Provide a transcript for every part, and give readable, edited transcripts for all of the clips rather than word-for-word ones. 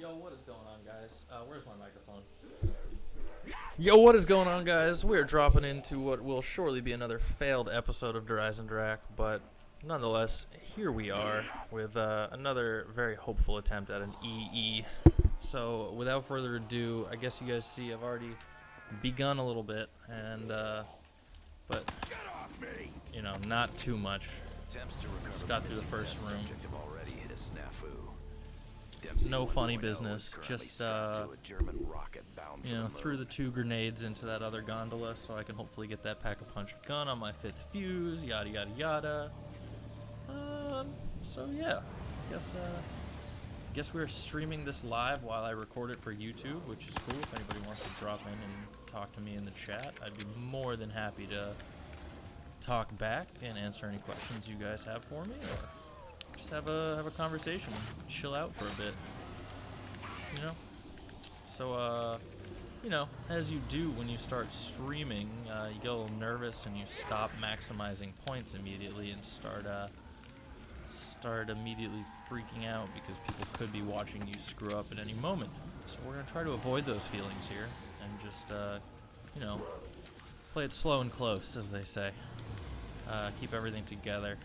Yo, what is going on, guys? Where's my microphone? Yo, what is going on, guys? We're dropping into what will surely be another failed episode of Eisendrach, but nonetheless, here we are with another very hopeful attempt at an EE. So, without further ado, I guess you guys see I've already begun a little bit, and but you know, not too much. Just got through the first room. No funny business, just you know, threw the 2 grenades into that other gondola so I can hopefully get that pack-a-punch gun on my 5th fuse, yada yada yada. So yeah, guess we're streaming this live while I record it for YouTube, which is cool. If anybody wants to drop in and talk to me in the chat, I'd be more than happy to talk back and answer any questions you guys have for me, or just have a conversation, chill out for a bit, you know. So you know, as you do when you start streaming, you get a little nervous and you stop maximizing points immediately and start immediately freaking out because people could be watching you screw up at any moment. So we're gonna try to avoid those feelings here and just you know, play it slow and close, as they say. Keep everything together.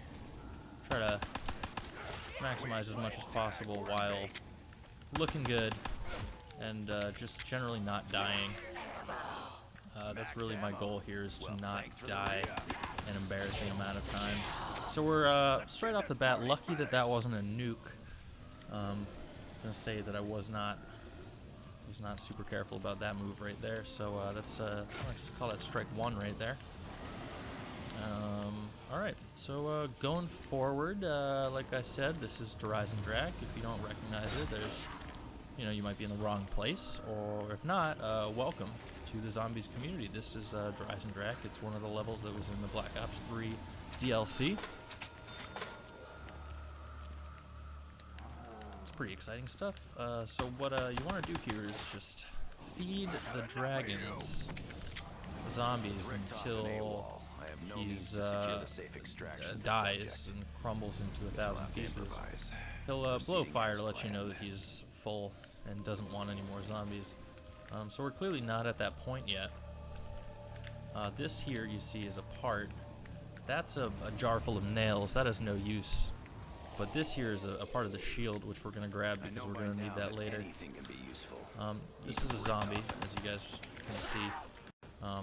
Try to maximize as much as possible while looking good and just generally not dying. That's really my goal here, is to not die an embarrassing amount of times. So we're straight off the bat lucky that that wasn't a nuke. I'm gonna say that I was not super careful about that move right there. So that's let's call that strike 1 right there. Alright, so going forward, like I said, this is Eisendrach. If you don't recognize it, there's, you know, you might be in the wrong place, or if not, welcome to the Zombies community. This is Eisendrach. It's one of the levels that was in the Black Ops 3 DLC. It's pretty exciting stuff. So what you want to do here is just feed the dragons zombies until he's dies and crumbles into 1,000 pieces. He'll blow fire to let you know that he's full and doesn't want any more zombies. So we're clearly not at that point yet. This here you see is a part. That's a jar full of nails. That has no use. But this here is a part of the shield, which we're going to grab because we're going to need that later. This is a zombie, as you guys can see. Oh,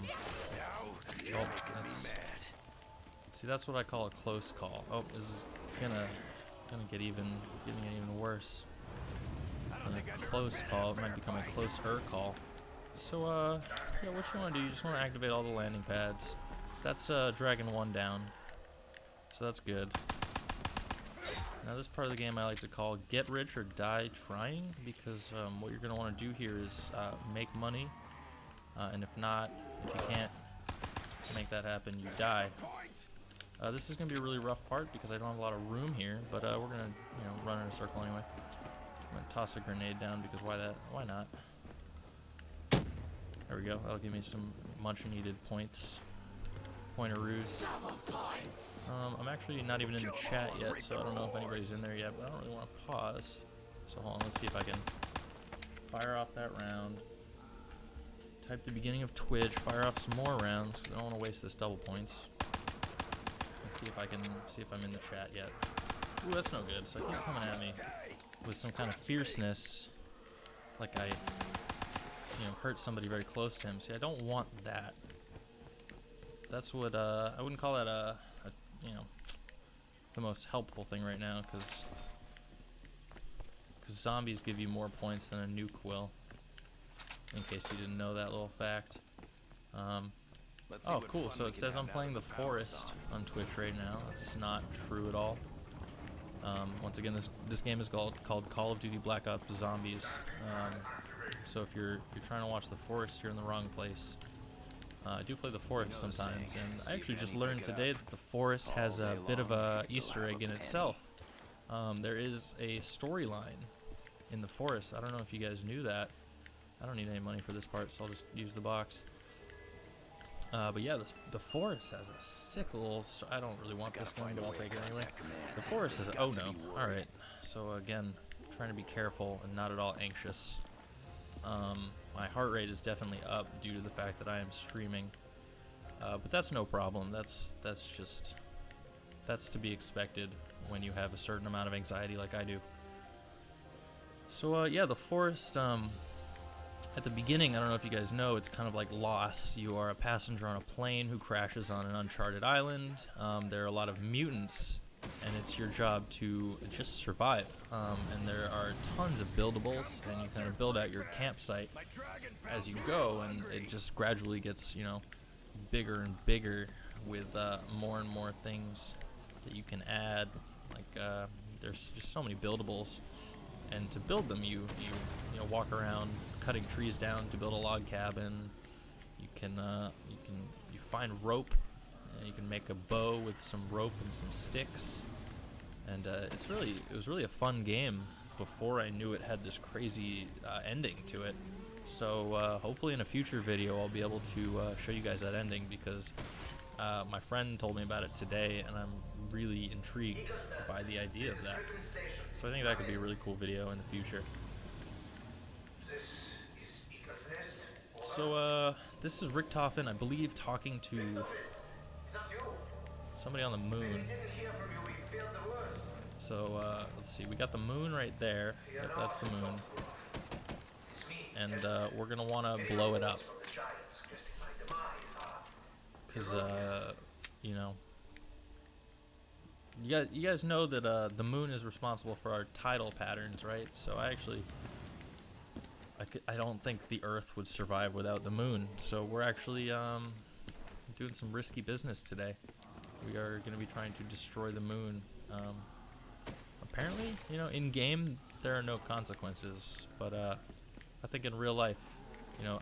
that's what I call a close call. Oh, this is gonna getting even worse. A close call, it might become a closer call. So yeah, what you want to do, you just want to activate all the landing pads. That's Dragon 1 down, so that's good. Now this part of the game I like to call get rich or die trying, because what you're gonna want to do here is make money, and if you can't make that happen, you die. This is going to be a really rough part because I don't have a lot of room here, but we're going to, you know, run in a circle anyway. I'm going to toss a grenade down because why not? There we go. That'll give me some much needed points. Pointeroos. I'm actually not even in the chat yet, so I don't know if anybody's in there yet, but I don't really want to pause. So hold on, let's see if I can fire off that round. Type the beginning of Twitch, fire off some more rounds, because I don't want to waste this double points. Let's see if I'm in the chat yet. Ooh, that's no good. So he's coming at me with some kind of fierceness, like I, you know, hurt somebody very close to him. See, I don't want that. That's what, I wouldn't call that you know, the most helpful thing right now, because zombies give you more points than a nuke will. In case you didn't know that little fact. Oh, cool. So it says I'm playing the Forest on Twitch right now. That's not true at all. Once again, this game is called Call of Duty Black Ops Zombies. So if you're trying to watch the Forest, you're in the wrong place. I do play the Forest sometimes, and I actually just learned today that the Forest has a bit of a Easter egg in itself. There is a storyline in the Forest. I don't know if you guys knew that. I don't need any money for this part, so I'll just use the box. But yeah, the Forest has a sick little... I don't really want this gun, but I'll take it anyway. The Forest is... Oh no. Alright. So again, trying to be careful and not at all anxious. My heart rate is definitely up due to the fact that I am streaming, but that's no problem. That's to be expected when you have a certain amount of anxiety like I do. So yeah, the forest, at the beginning, I don't know if you guys know, it's kind of like Lost. You are a passenger on a plane who crashes on an uncharted island. There are a lot of mutants, and it's your job to just survive. And there are tons of buildables, and you kind of build out your campsite as you go, and it just gradually gets, you know, bigger and bigger with more and more things that you can add. Like there's just so many buildables, and to build them, you know, walk around cutting trees down to build a log cabin. You find rope, and you can make a bow with some rope and some sticks. And it was really a fun game before I knew it had this crazy ending to it. So hopefully in a future video I'll be able to show you guys that ending, because my friend told me about it today, and I'm really intrigued by the idea of that. So I think that could be a really cool video in the future. So this is Richtofen, I believe, talking to somebody on the moon. So let's see, we got the moon right there. Yep, that's the moon. And we're gonna want to blow it up, because you know, you guys know that the moon is responsible for our tidal patterns, right? So I don't think the Earth would survive without the moon. So we're actually doing some risky business today. We are going to be trying to destroy the moon. Apparently, you know, in game there are no consequences, but I think in real life, you know,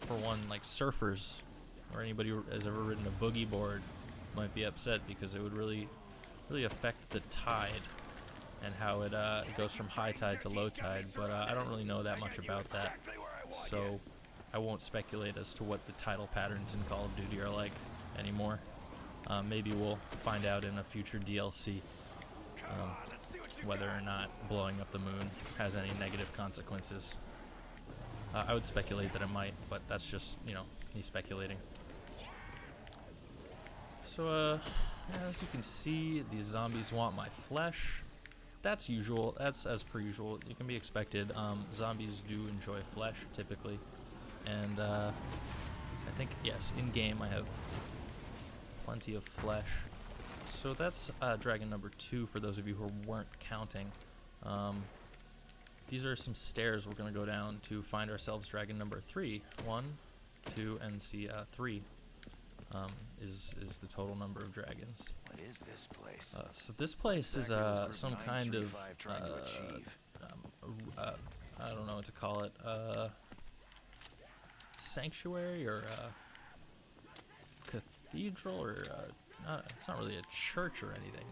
for one, like surfers or anybody who has ever ridden a boogie board might be upset, because it would really affect the tide and how it goes from high tide to low tide. But I don't really know that much about that, so I won't speculate as to what the tidal patterns in Call of Duty are like anymore. Maybe we'll find out in a future DLC whether or not blowing up the moon has any negative consequences. I would speculate that it might, but that's just, you know, me speculating. So as you can see, these zombies want my flesh. That's usual. That's as per usual. It can be expected. Zombies do enjoy flesh typically, and I think, yes, in game I have plenty of flesh. So that's dragon number 2 for those of you who weren't counting. These are some stairs we're going to go down to find ourselves dragon number 3. 1, 2, and see 3 is the total number of dragons. What is this place? So this place is some kind of I don't know what to call it. Sanctuary or cathedral, or it's not really a church or anything.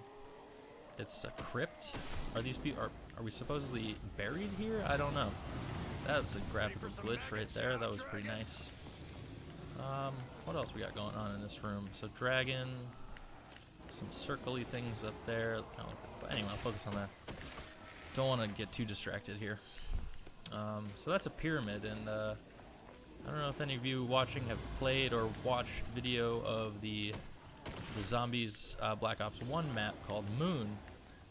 It's a crypt. Are these people, are we supposedly buried here? I don't know. That was a graphical glitch right there. That was pretty nice. What else we got going on in this room? So dragon, some circly things up there. Kind of like that. But anyway, I'll focus on that. Don't want to get too distracted here. So that's a pyramid, and I don't know if any of you watching have played or watched video of the Zombies Black Ops 1 map called Moon,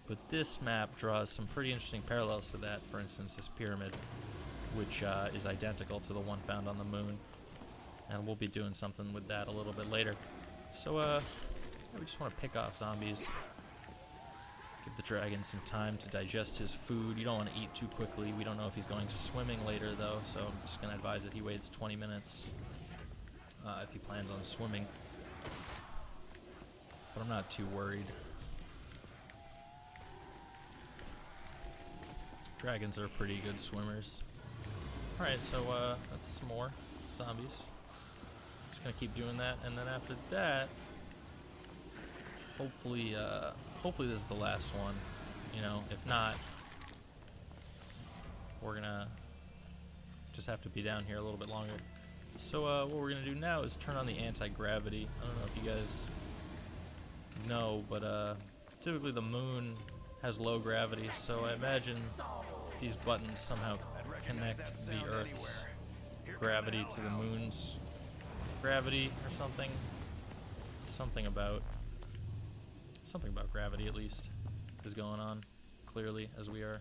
but this map draws some pretty interesting parallels to that. For instance, this pyramid, which is identical to the one found on the moon, and we'll be doing something with that a little bit later. So we just want to pick off zombies, give the dragon some time to digest his food. You don't want to eat too quickly. We don't know if he's going swimming later though, so I'm just going to advise that he waits 20 minutes if he plans on swimming. But I'm not too worried. Dragons are pretty good swimmers. Alright, so that's some more zombies. Just gonna keep doing that, and then after that, hopefully this is the last one. You know, if not, we're gonna just have to be down here a little bit longer. So what we're gonna do now is turn on the anti-gravity. I don't know if you guys know, but typically the moon has low gravity, so I imagine these buttons somehow connect the Earth's gravity to the moon's gravity or something. Something about gravity, at least, is going on clearly as we are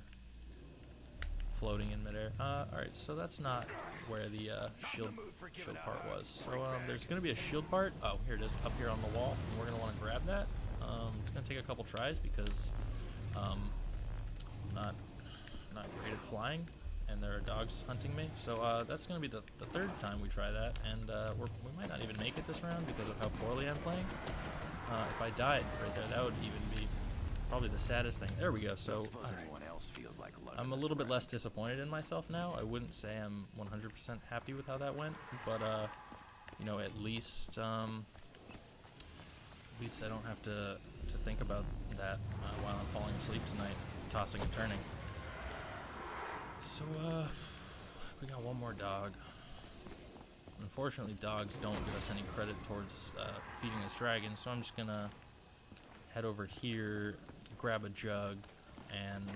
floating in midair. Alright, so that's not where the shield part was. So there's going to be a shield part. Oh, here it is, up here on the wall. And we're going to want to grab that. It's going to take a couple tries because I'm not great at flying, and there are dogs hunting me. So that's going to be the third time we try that, and we might not even make it this round because of how poorly I'm playing. If I died right there, that would even be probably the saddest thing. There we go. So I'm a little bit less disappointed in myself now. I wouldn't say I'm 100% happy with how that went, but you know, at least I don't have to think about that while I'm falling asleep tonight, tossing and turning. So we got one more dog. Unfortunately, dogs don't give us any credit towards feeding this dragon, so I'm just gonna head over here, grab a jug, and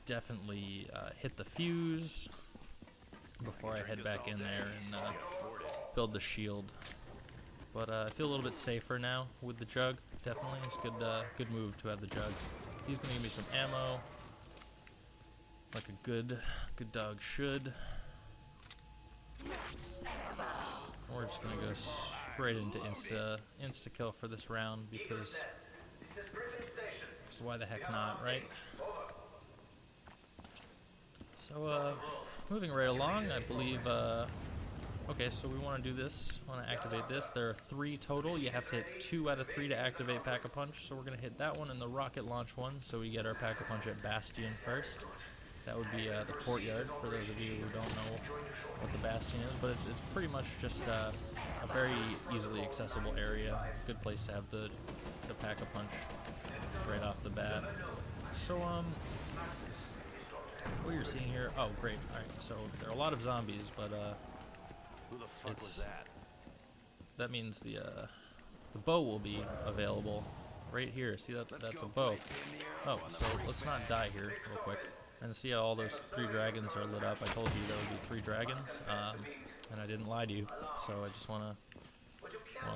definitely hit the fuse before I head back in there and build the shield. But I feel a little bit safer now with the jug. Definitely, it's a good move to have the jug. He's gonna give me some ammo, like a good dog should. We're just gonna go straight into insta kill for this round because why the heck not, right? So moving right along, I believe. Okay, so we want to do this. Want to activate this. There are 3 total. You have to hit 2 out of 3 to activate Pack-a-Punch. So we're gonna hit that one and the rocket launch one. So we get our Pack-a-Punch at Bastion first. That would be the courtyard, for those of you who don't know what the Bastion is, but it's pretty much just a very easily accessible area. Good place to have the Pack-a-Punch right off the bat. So what you're seeing here, oh great, alright, so there are a lot of zombies, but Who the fuck was that? that means the bow will be available right here. See that's a bow. Oh, so let's not die here real quick. And see how all those 3 dragons are lit up. I told you there would be 3 dragons, and I didn't lie to you. So I just want to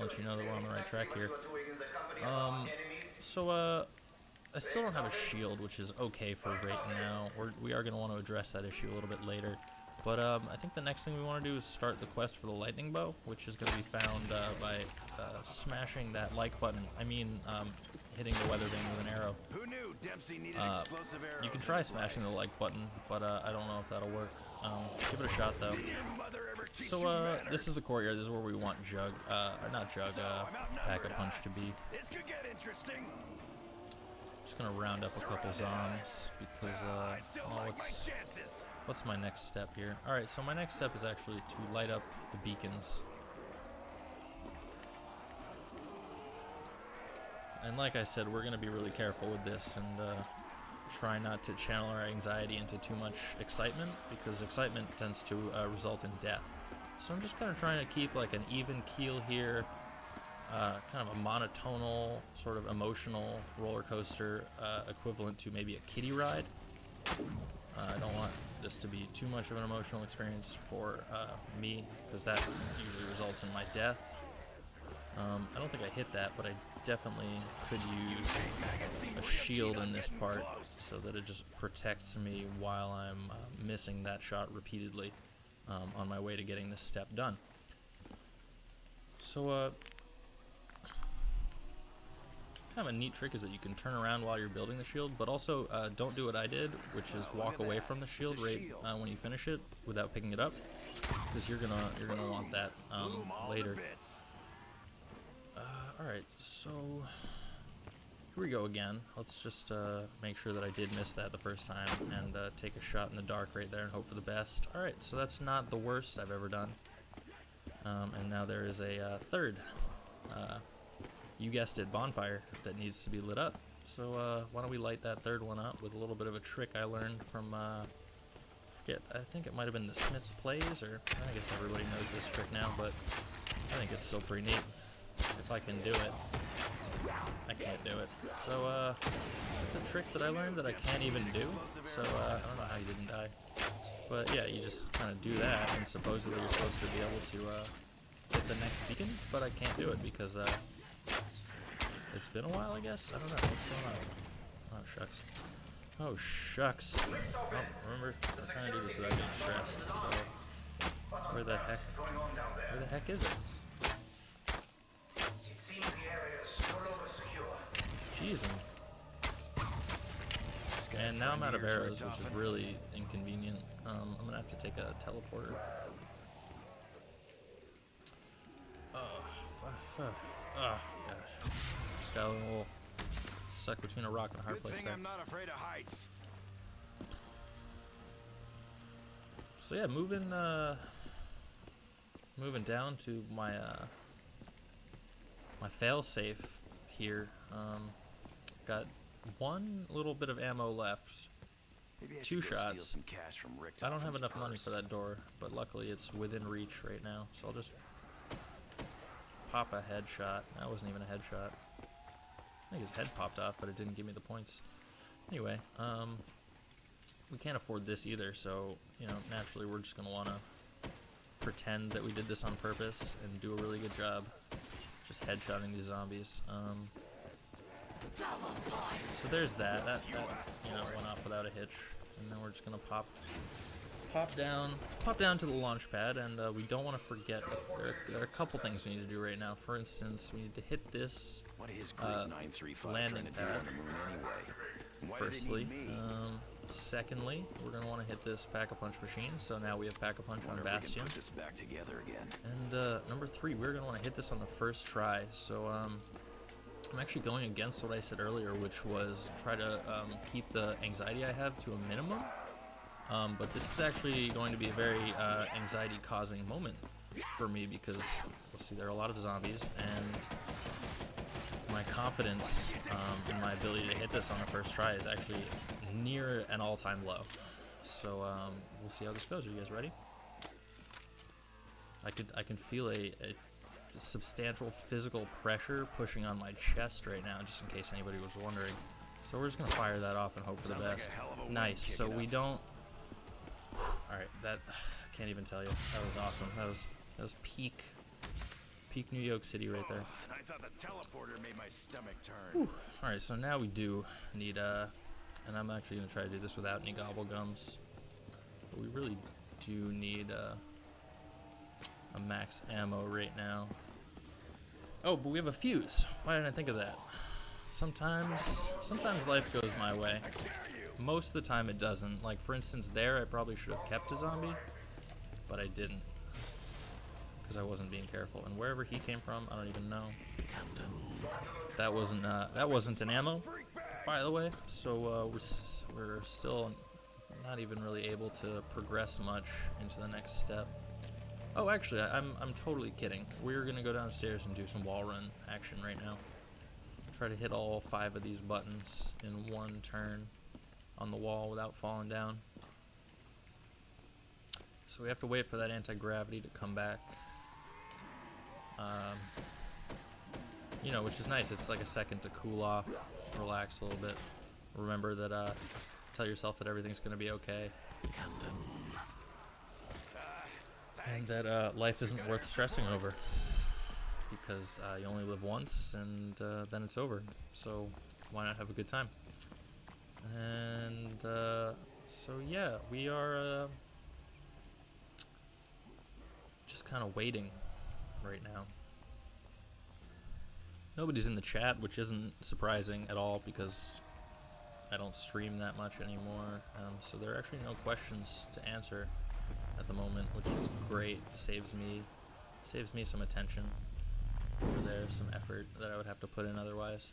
let you know that we're on the right track here. I still don't have a shield, which is okay for right now. We are going to want to address that issue a little bit later. But I think the next thing we want to do is start the quest for the lightning bow, which is going to be found by smashing that like button. I mean, hitting the weather vane with an arrow. Who knew Dempsey needed explosive arrows? You can try smashing the like button, but I don't know if that'll work. Give it a shot though. So this is the courtyard. This is where we want Jug, or not Jug, Pack-a-Punch to be. This could get interesting. Just gonna round up a couple zombies because what's my next step here? All right, so my next step is actually to light up the beacons. And like I said, we're going to be really careful with this and try not to channel our anxiety into too much excitement, because excitement tends to result in death. So I'm just kind of trying to keep like an even keel here, kind of a monotonal, sort of emotional roller coaster equivalent to maybe a kiddie ride. I don't want this to be too much of an emotional experience for me, because that usually results in my death. I don't think I hit that, but I definitely could use a shield in this part so that it just protects me while I'm missing that shot repeatedly on my way to getting this step done. So kind of a neat trick is that you can turn around while you're building the shield, but also don't do what I did, which is walk away from the shield right when you finish it without picking it up, because you're gonna want that later. Alright, so here we go again. Let's just make sure that I did miss that the first time and take a shot in the dark right there and hope for the best. Alright, so that's not the worst I've ever done. And now there is a third, you guessed it, bonfire that needs to be lit up. So why don't we light that third one up with a little bit of a trick I learned from, I think it might have been the Smith Plays, or I guess everybody knows this trick now, but I think it's still pretty neat if I can do it. I can't do it. So, it's a trick that I learned that I can't even do. So, I don't know how you didn't die. But yeah, you just kind of do that, and supposedly you're supposed to be able to hit the next beacon, but I can't do it because it's been a while, I guess. I don't know what's going on. Oh shucks. Oh shucks. Oh, remember, I'm trying to do this without getting stressed. So, where the heck is it? Jeez. And now I'm out of arrows, which is really inconvenient. I'm gonna have to take a teleporter. Oh gosh. Got a little stuck between a rock and a hard place there. I'm not afraid of heights. So yeah, moving down to my my fail-safe here. Got one little bit of ammo left. Maybe I 2 should go shots. steal some cash from Rick I don't have Toffin's enough money purse. for that door, but luckily it's within reach right now, so I'll just pop a headshot. That wasn't even a headshot. I think his head popped off, but it didn't give me the points. Anyway, we can't afford this either, so, you know, naturally we're just going to want to pretend that we did this on purpose and do a really good job just headshotting these zombies. So there's that. That you know, went off without a hitch, and then we're just gonna pop down to the launch pad, and we don't want to forget that there are a couple things we need to do right now. For instance, we need to hit this What is Group 935 landing trying to do pad. on the moon anyway? Why do they Firstly, need me? secondly, we're gonna want to hit this pack-a-punch machine. So now we have pack-a-punch on Wonder if we can Bastion. put this back together again. And number 3, we're gonna want to hit this on the first try. So I'm actually going against what I said earlier, which was try to keep the anxiety I have to a minimum. But this is actually going to be a very anxiety-causing moment for me because, let's see, there are a lot of zombies, and my confidence in my ability to hit this on the first try is actually near an all-time low. So we'll see how this goes. Are you guys ready? I can feel a substantial physical pressure pushing on my chest right now, just in case anybody was wondering. So we're just gonna fire that off and hope for the Sounds like best. a hell of a wind Nice. So kicking we up. don't. All right, that I can't even tell you. That was awesome. That was peak New York City right there. And I thought the teleporter made my stomach turn. All right, so now we do need and I'm actually gonna try to do this without any gobble gums, but we really do need a max ammo right now. Oh, but we have a fuse. Why didn't I think of that? Sometimes life goes my way. Most of the time it doesn't. Like, for instance, there I probably should have kept a zombie, but I didn't because I wasn't being careful. And wherever he came from, I don't even know. That wasn't an ammo, by the way. So we're still not even really able to progress much into the next step. Oh, actually, I'm totally kidding. We're gonna go downstairs and do some wall run action right now. Try to hit all 5 of these buttons in one turn on the wall without falling down. So we have to wait for that anti-gravity to come back. You know, which is nice. It's like a second to cool off, relax a little bit. Remember that, tell yourself that everything's gonna be okay. And that life isn't worth stressing over, because you only live once, and then it's over. So why not have a good time? And so yeah, we are just kind of waiting right now. Nobody's in the chat, which isn't surprising at all because I don't stream that much anymore. So there are actually no questions to answer at the moment, which is great. Saves me some attention over there, some effort that I would have to put in otherwise.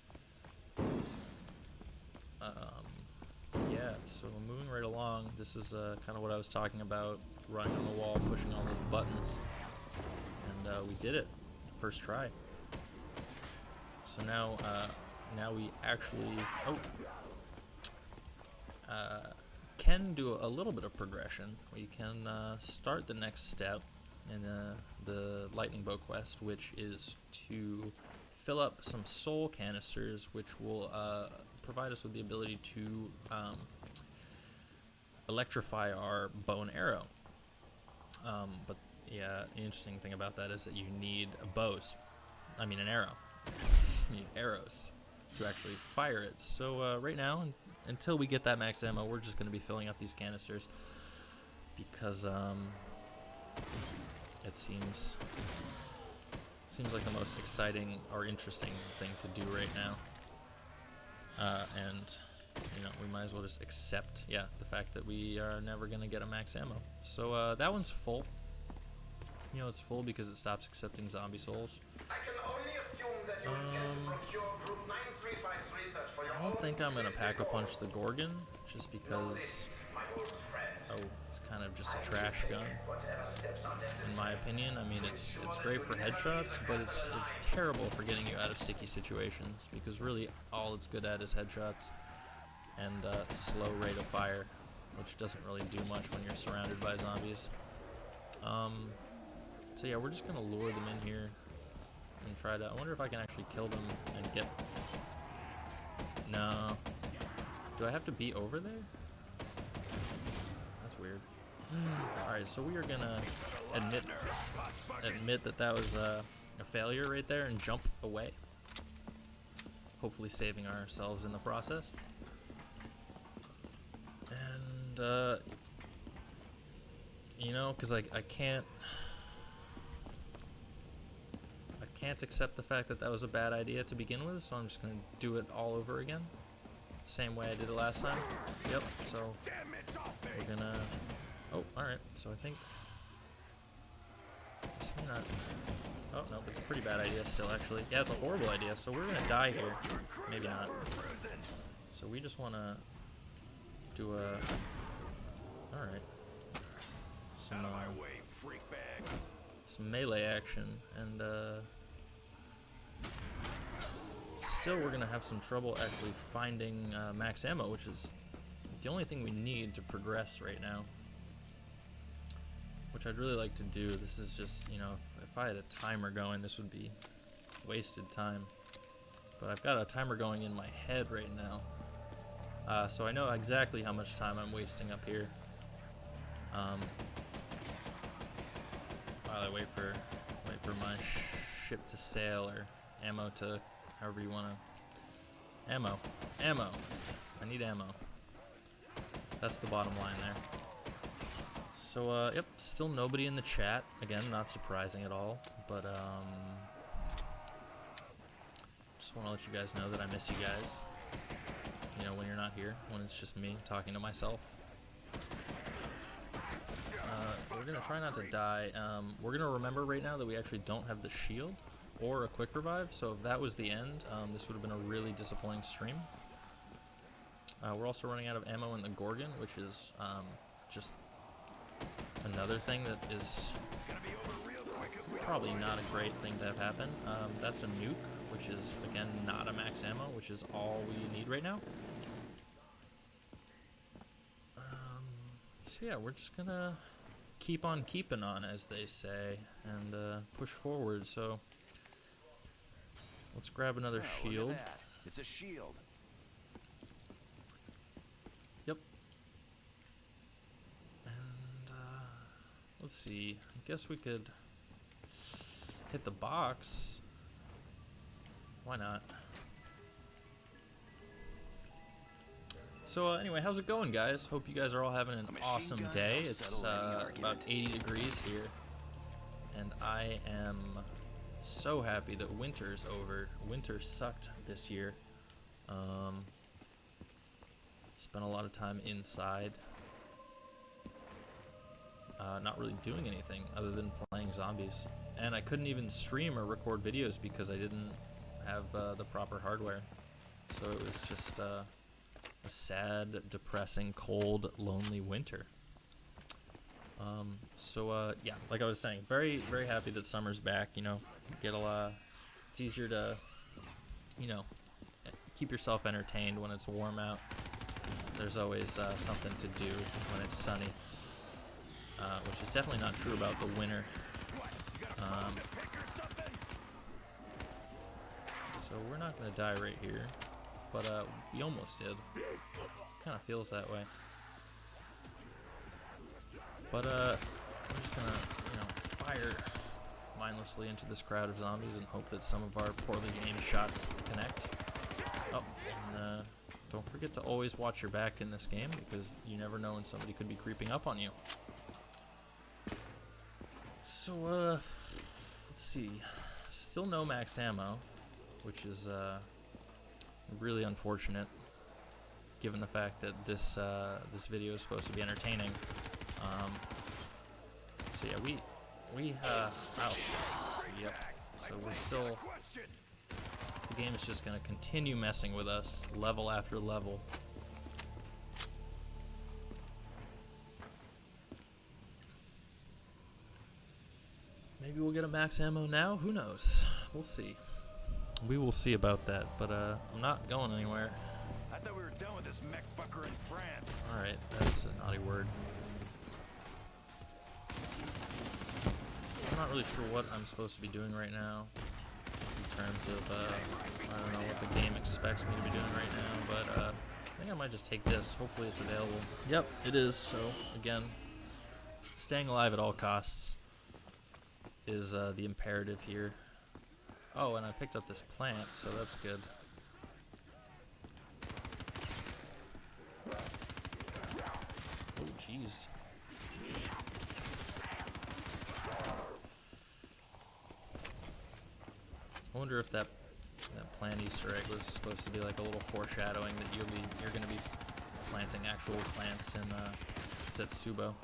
Yeah, so moving right along, this is kind of what I was talking about, running on the wall, pushing all those buttons, and we did it, first try. So now we actually can do a little bit of progression. We can start the next step in the lightning bow quest, which is to fill up some soul canisters, which will provide us with the ability to electrify our bow and arrow. But yeah, the interesting thing about that is that you need bows. I mean, an arrow. You need arrows to actually fire it. So right now, until we get that max ammo, we're just going to be filling up these canisters because it seems like the most exciting or interesting thing to do right now. And you know, we might as well just accept, the fact that we are never going to get a max ammo. So that one's full. You know, it's full because it stops accepting zombie souls. I can only assume that you intend to procure Group 935's research for your I don't think I'm going to pack-a-punch the Gorgon, just because, my old friend. it's kind of just a trash gun, in my opinion. I mean, it's great for headshots, but it's terrible for getting you out of sticky situations, because really all it's good at is headshots and slow rate of fire, which doesn't really do much when you're surrounded by zombies. So yeah, we're just gonna lure them in here and try to. I wonder if I can actually kill them and get. No. Do I have to be over there? That's weird. All right, so we are gonna admit that was a failure right there and jump away. Hopefully, saving ourselves in the process. And you know, because I can't accept the fact that was a bad idea to begin with, so I'm just going to do it all over again. Same way I did it last time. Yep, so we're going to... Oh, alright, so I think... Oh, no, it's a pretty bad idea still, actually. Yeah, it's a horrible idea, so we're going to die here. Maybe not. So we just want to do a... Alright. Some melee action, and still we're gonna have some trouble actually finding max ammo, which is the only thing we need to progress right now, which I'd really like to do. This is just, you know, if I had a timer going, this would be wasted time, but I've got a timer going in my head right now, so I know exactly how much time I'm wasting up here. While I wait for my ship to sail, or ammo to, however you want to. Ammo. I need ammo. That's the bottom line there. So, yep, still nobody in the chat. Again, not surprising at all, but, just want to let you guys know that I miss you guys. You know, when you're not here, when it's just me talking to myself. We're going to try not to die. We're going to remember right now that we actually don't have the shield or a quick revive, so if that was the end, this would have been a really disappointing stream. We're also running out of ammo in the Gorgon, which is just another thing that is probably not a great thing to have happen. That's a nuke, which is, again, not a max ammo, which is all we need right now. So yeah, we're just going to keep on keeping on, as they say, and push forward. So let's grab another shield. It's a shield. Yep. And let's see. I guess we could hit the box. Why not? So anyway, how's it going, guys? Hope you guys are all having an awesome day. It's about 80 degrees here, and I am so happy that winter's over. Winter sucked this year. Spent a lot of time inside, not really doing anything other than playing zombies, and I couldn't even stream or record videos because I didn't have the proper hardware. So it was just a sad, depressing, cold, lonely winter. Yeah, like I was saying, very, very happy that summer's back. You know, get a lot. It's easier to, you know, keep yourself entertained when it's warm out. There's always something to do when it's sunny, which is definitely not true about the winter. So we're not going to die right here. But we almost did. Kind of feels that way. But we're just going to, fire mindlessly into this crowd of zombies and hope that some of our poorly aimed shots connect. Oh, and don't forget to always watch your back in this game, because you never know when somebody could be creeping up on you. So, let's see. Still no max ammo, which is really unfortunate, given the fact that this this video is supposed to be entertaining. So yeah, yep. So we're still. The game is just going to continue messing with us, level after level. Maybe we'll get a max ammo now? Who knows? We'll see. We will see about that, but I'm not going anywhere. I thought we were done with this mech fucker in France. Alright, that's a naughty word. I'm not really sure what I'm supposed to be doing right now. In terms of, I don't know what the game expects me to be doing right now, but I think I might just take this. Hopefully it's available. Yep, it is. So, again, staying alive at all costs is the imperative here. Oh, and I picked up this plant, so that's good. Oh, jeez. I wonder if that plant Easter egg was supposed to be like a little foreshadowing that you're going to be planting actual plants in Setsubo,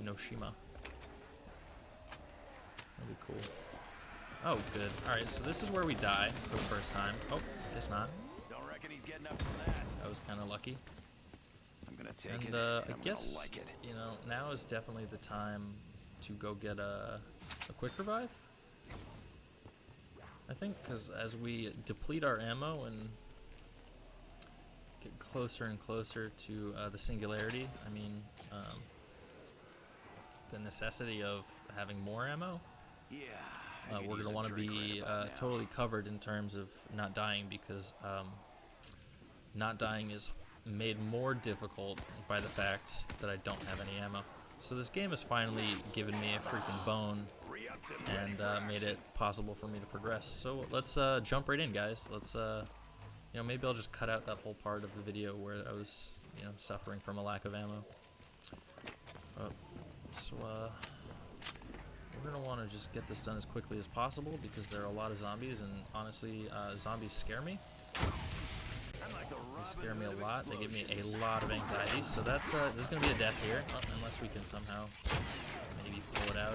Noshima. That'd be cool. Oh, good. All right, so this is where we die for the first time. Oh, it's not. Don't reckon he's getting up from that. That was kind of lucky. I'm gonna take And it. I I'm guess gonna like it. now is definitely the time to go get a quick revive. I think because as we deplete our ammo and get closer and closer to the singularity, I mean, the necessity of having more ammo, Yeah. we're going to want to be totally covered in terms of not dying, because not dying is made more difficult by the fact that I don't have any ammo. So this game has finally given me a freaking bone and made it possible for me to progress. So let's jump right in, guys. Let's, maybe I'll just cut out that whole part of the video where I was, suffering from a lack of ammo. So we're going to want to just get this done as quickly as possible, because there are a lot of zombies, and honestly, zombies scare me. They scare me a lot. They give me a lot of anxiety. So that's there's going to be a death here, unless we can somehow maybe pull it out.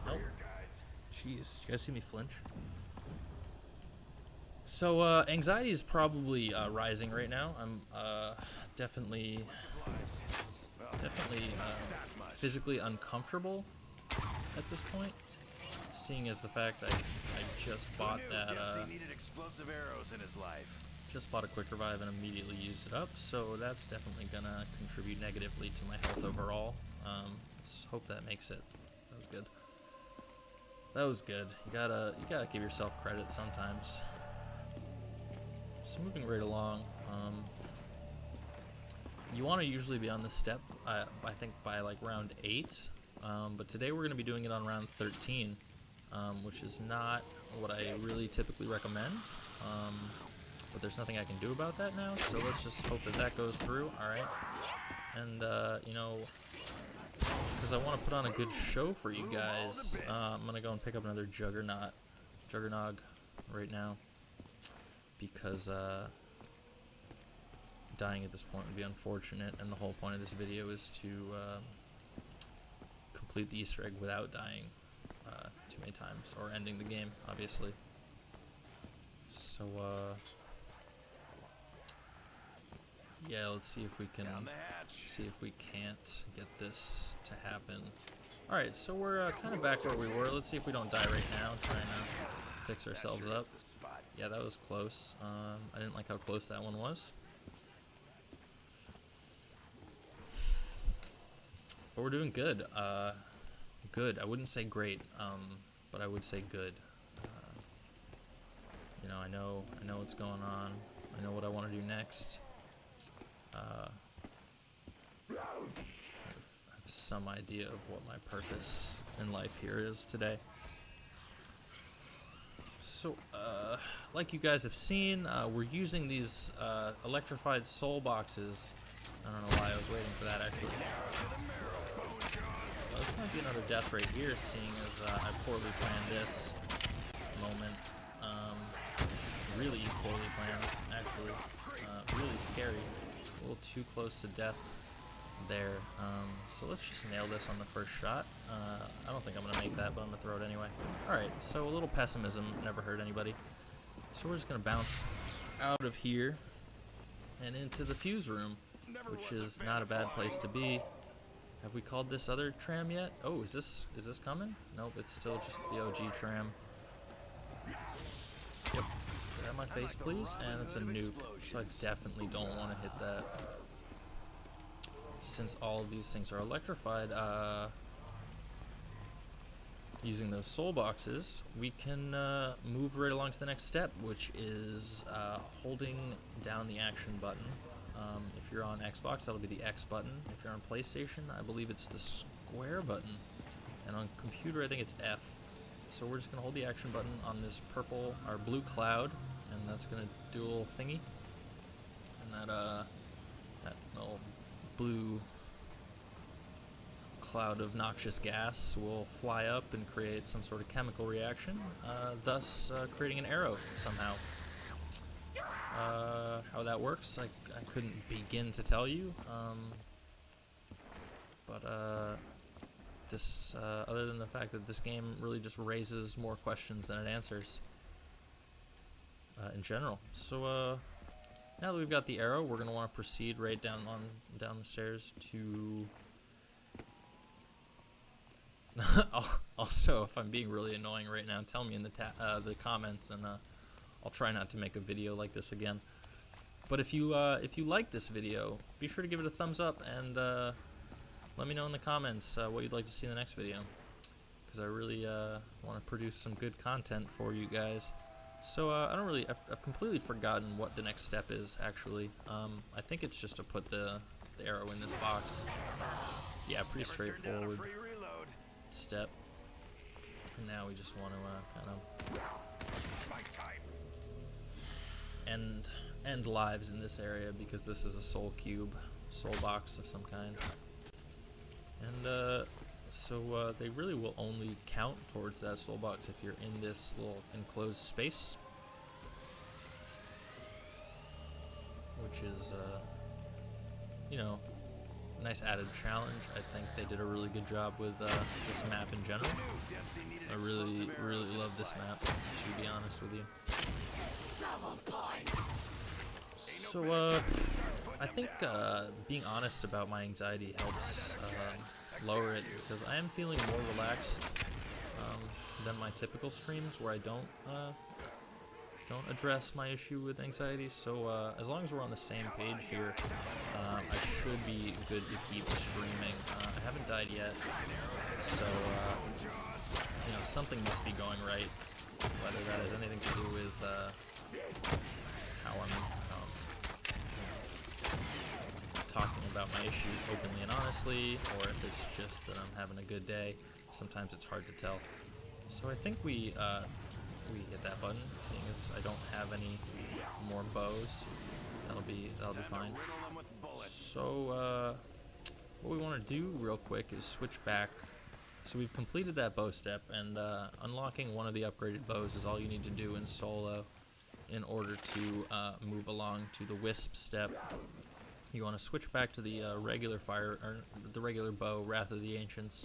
Nope. Jeez, did you guys see me flinch? So anxiety is probably rising right now. I'm definitely physically uncomfortable at this point, seeing as the fact that I just bought that. He needed explosive arrows in his life. Just bought a quick revive and immediately used it up, so that's definitely gonna contribute negatively to my health overall. Let's hope that makes it. That was good. That was good. You gotta give yourself credit sometimes. So moving right along. You want to usually be on this step, I think, by like round 8, but today we're gonna be doing it on round 13, which is not what I really typically recommend. But there's nothing I can do about that now, so let's just hope that that goes through. Alright. And, because I want to put on a good show for you guys, I'm going to go and pick up another Juggernog right now, because dying at this point would be unfortunate, and the whole point of this video is to complete the Easter egg without dying too many times, or ending the game, obviously. So, yeah, let's see if we can can't get this to happen. Alright, so we're kind of back where we were. Let's see if we don't die right now, trying to fix ourselves up. Yeah, that was close. I didn't like how close that one was. But we're doing good. Good. I wouldn't say great, but I would say good. You know, I know what's going on. I know what I want to do next. I have some idea of what my purpose in life here is today. So, like you guys have seen, we're using these electrified soul boxes. I don't know why I was waiting for that, actually. This might be another death right here, seeing as I poorly planned this moment. Really poorly planned, actually. Really scary. A little too close to death there. So let's just nail this on the first shot. I don't think I'm going to make that, but I'm going to throw it anyway. Alright, so a little pessimism never hurt anybody. So we're just going to bounce out of here and into the fuse room, which is not a bad place to be. Have we called this other tram yet? Oh, is this coming? Nope, it's still just the OG tram. Yep, spit out my face, please. And it's a nuke, so I definitely don't want to hit that. Since all of these things are electrified, using those soul boxes, we can move right along to the next step, which is holding down the action button. If you're on Xbox, that'll be the X button. If you're on PlayStation, I believe it's the square button. And on computer, I think it's F. So we're just going to hold the action button on this purple, or blue cloud, and that's going to do a little thingy. And that little blue cloud of noxious gas will fly up and create some sort of chemical reaction, thus creating an arrow somehow. How that works, I couldn't begin to tell you, but this, other than the fact that this game really just raises more questions than it answers in general. So now that we've got the arrow, we're going to want to proceed right down the stairs to... Also, if I'm being really annoying right now, tell me in the comments, and I'll try not to make a video like this again. But if you like this video, be sure to give it a thumbs up, and let me know in the comments what you'd like to see in the next video, because I really want to produce some good content for you guys. So I've completely forgotten what the next step is, actually. I think it's just to put the arrow in this box. Yeah, pretty straightforward step. And now we just want to kind of end lives in this area, because this is a soul cube, soul box of some kind. And so they really will only count towards that soul box if you're in this little enclosed space, which is you know, nice added challenge. I think they did a really good job with this map in general. I really love this map, to be honest with you. So I think being honest about my anxiety helps lower it, because I am feeling more relaxed than my typical streams, where I don't address my issue with anxiety. So as long as we're on the same page here, I should be good to keep streaming. I haven't died yet, so you know, something must be going right, whether that has anything to do with how I'm talking about my issues openly and honestly, or if it's just that I'm having a good day. Sometimes it's hard to tell. So I think we hit that button, seeing as I don't have any more bows. That'll be fine. So what we want to do real quick is switch back. So we've completed that bow step, and unlocking one of the upgraded bows is all you need to do in solo in order to move along to the wisp step. You want to switch back to the regular bow, Wrath of the Ancients,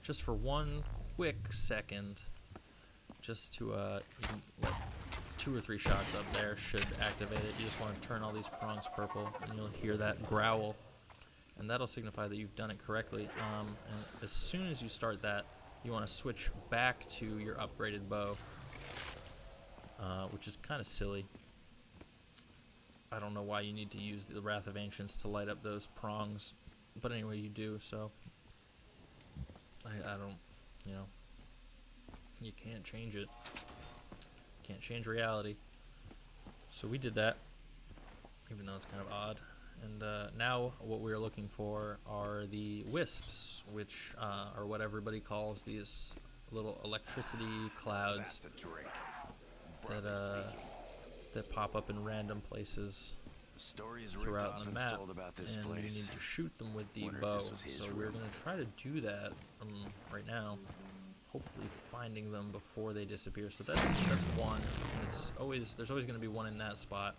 just for one quick second, just to you can let 2 or 3 shots up there should activate it. You just want to turn all these prongs purple, and you'll hear that growl, and that'll signify that you've done it correctly. And as soon as you start that, you want to switch back to your upgraded bow, which is kind of silly. I don't know why you need to use the Wrath of Ancients to light up those prongs, but anyway, you do. So I don't, you know, you can't change it. Can't change reality. So we did that, even though it's kind of odd. And now what we're looking for are the wisps, which are what everybody calls these little electricity clouds That's a drink. that pop up in random places Stories throughout the map, told about this and place. you need to shoot them with the Wonder if bow. this was his So we're room. going to try to do that right now, hopefully finding them before they disappear. So that's one. And there's always going to be one in that spot.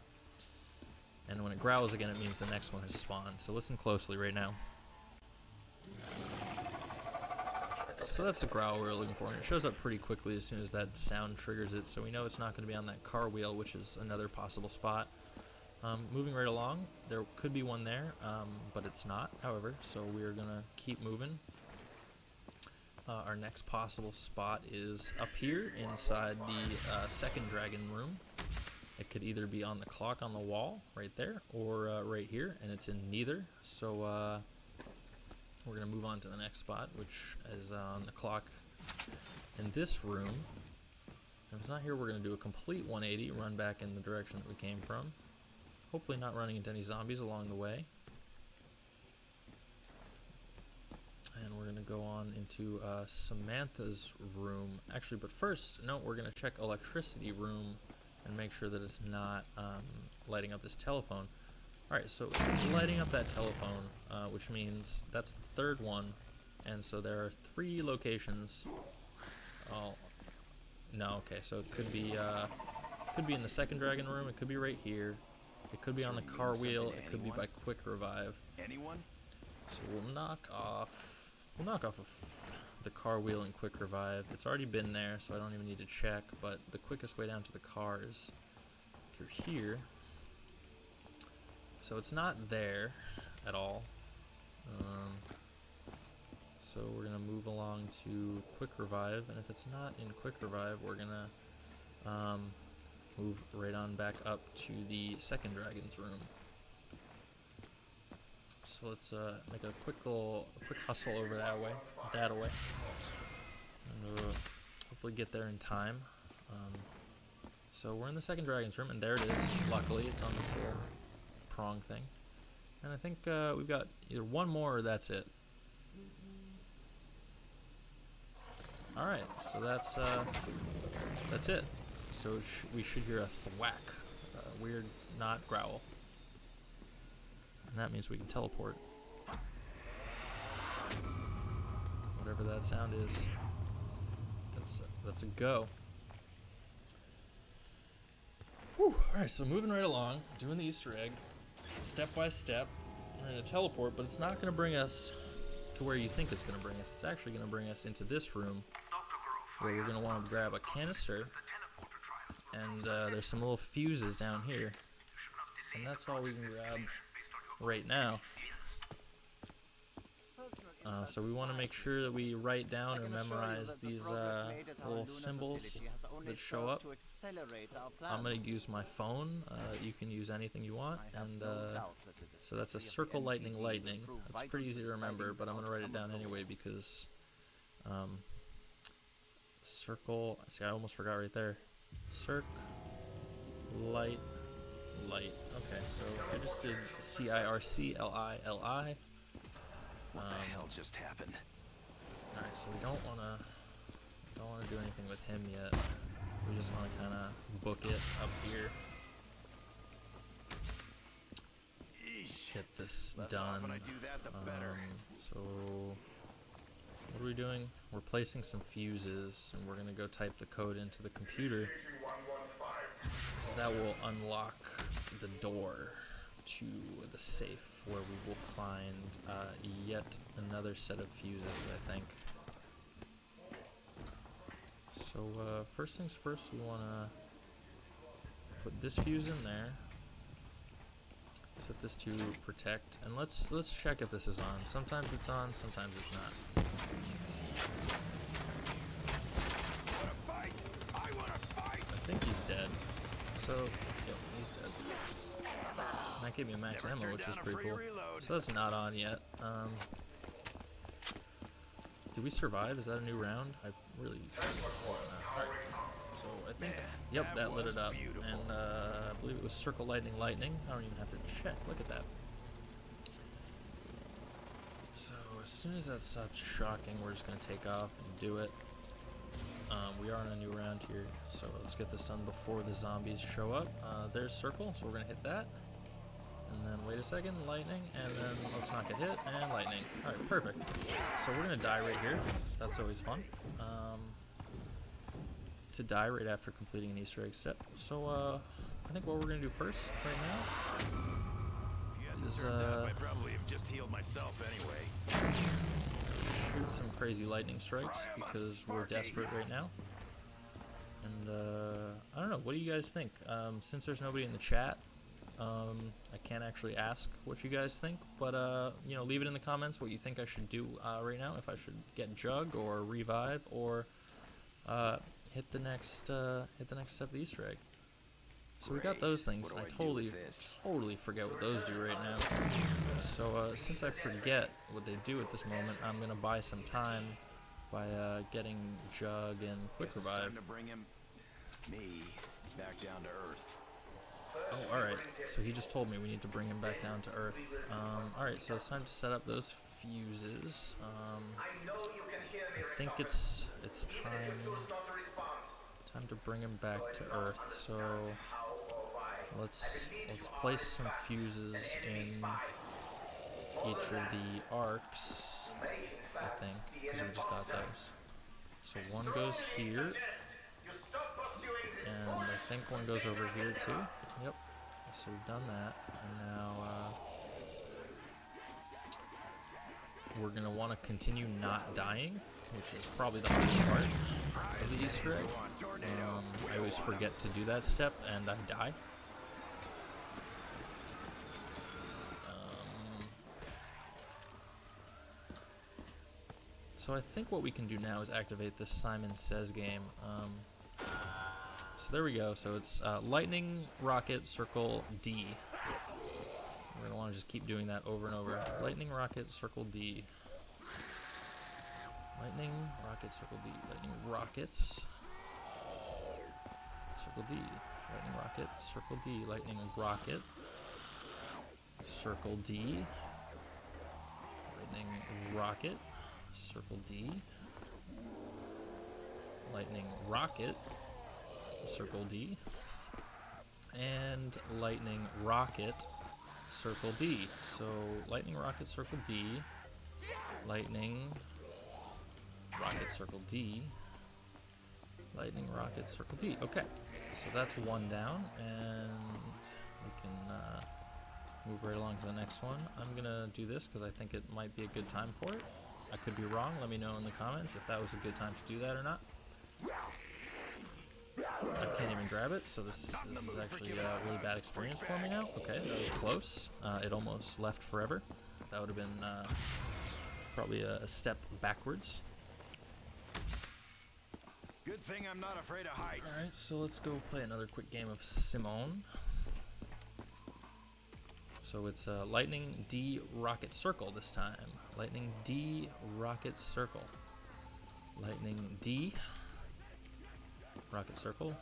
And when it growls again, it means the next one has spawned. So listen closely right now. So that's the growl we're looking for, and it shows up pretty quickly as soon as that sound triggers it. So we know it's not going to be on that car wheel, which is another possible spot. Moving right along, there could be one there, but it's not, however, so we're going to keep moving. Our next possible spot is up here inside the second dragon room. It could either be on the clock on the wall, right there, or right here, and it's in neither. So we're going to move on to the next spot, which is on the clock in this room. If it's not here, we're going to do a complete 180, run back in the direction that we came from. Hopefully not running into any zombies along the way. And we're going to go on into Samantha's room. Actually, but first, no, we're going to check electricity room and make sure that it's not lighting up this telephone. Alright, so it's lighting up that telephone, which means that's the third one. And so there are 3 locations. Oh, no, okay, so it could be in the second dragon room, it could be right here. It could be on the car wheel, it could be by quick revive. Anyone? So we'll knock off the car wheel and quick revive. It's already been there, so I don't even need to check, but the quickest way down to the car is through here. So it's not there at all. So we're gonna move along to quick revive, and if it's not in quick revive, we're gonna move right on back up to the second dragon's room. So let's make a quick hustle over that way, and hopefully get there in time. So we're in the second dragon's room, and there it is. Luckily, it's on this little prong thing, and I think we've got either one more or that's it. All right, so that's it. So we should hear a thwack, a weird not growl. And that means we can teleport. Whatever that sound is, that's a go. Whew, alright, so moving right along, doing the Easter egg, step by step. We're going to teleport, but it's not going to bring us to where you think it's going to bring us. It's actually going to bring us into this room, where we're going to want to grab a canister. And there's some little fuses down here. And that's all we can grab right now. So we want to make sure that we write down or memorize these little symbols that show up. I'm going to use my phone. You can use anything you want. And so that's a circle, lightning, lightning. That's pretty easy to remember, but I'm going to write it down anyway because circle, see, I almost forgot right there. Circ, light, light. Okay, so I just did CIRCLILI. What the hell just happened? All right, so we don't want to do anything with him yet. We just want to kind of book it up here. Get this done. When I do that, the better. So what are we doing? We're placing some fuses, and we're going to go type the code into the computer. So that will unlock the door to the safe, where we will find yet another set of fuses, I think. So first things first, we want to put this fuse in there. Set this to protect, and let's check if this is on. Sometimes it's on, sometimes it's not. I think he's dead. So, yep, he's dead. And that gave me a max ammo, which is pretty cool. So that's not on yet. Did we survive? Is that a new round? I really... Alright. So I think, Man, yep, that lit was it up. beautiful. And I believe it was circle lightning lightning. I don't even have to check. Look at that. So as soon as that stops shocking, we're just going to take off and do it. We are on a new round here, so let's get this done before the zombies show up. There's circle, so we're going to hit that. And then wait a second, lightning, and then let's not get hit, and lightning. Alright, perfect. So we're going to die right here. That's always fun. To die right after completing an Easter egg step. So I think what we're going to do first, right now, is I probably have just healed myself anyway. shoot some crazy lightning strikes, because we're desperate right now. And I don't know, what do you guys think? Since there's nobody in the chat, I can't actually ask what you guys think, but you know, leave it in the comments what you think I should do right now. If I should get Jug or revive or hit the next step of the Easter egg. So we got those things. I totally forget what those do right now. So since I forget what they do at this moment, I'm gonna buy some time by getting Jug and Quick Revive. Time to bring me back down to earth. Oh, alright. So he just told me we need to bring him back down to earth. Alright, so it's time to set up those fuses. I think it's time to bring him back to earth. So let's place some fuses in each of the arcs, I think, because we just got those. So one goes here, and I think one goes over here too. Yep. So we've done that, and now we're gonna want to continue not dying, which is probably the hardest part of the Easter egg. I always forget to do that step, and I die. So I think what we can do now is activate this Simon Says game. So there we go. So it's lightning, rocket, circle, D. We're going to want to just keep doing that over and over. Lightning, rocket, circle, D. Lightning, rocket, circle, D. Lightning, rockets, circle, D. Lightning, rocket, circle, D. Lightning, rocket, circle, D. Lightning, rocket, circle, D. Lightning, rocket, circle, D. And lightning, rocket, circle, D. So lightning, rocket, circle, D. Lightning, rocket, circle, D. Lightning, rocket, circle, D. Okay, so that's one down, and we can move right along to the next one. I'm gonna do this because I think it might be a good time for it. I could be wrong. Let me know in the comments if that was a good time to do that or not. I can't even grab it, so this is actually a really bad experience for me now. Okay, that was close. It almost left forever. That would have been probably a step backwards. Good thing I'm not afraid of heights. Alright, so let's go play another quick game of Simone. So it's Lightning D Rocket Circle this time. Lightning D Rocket Circle. Lightning D Rocket Circle.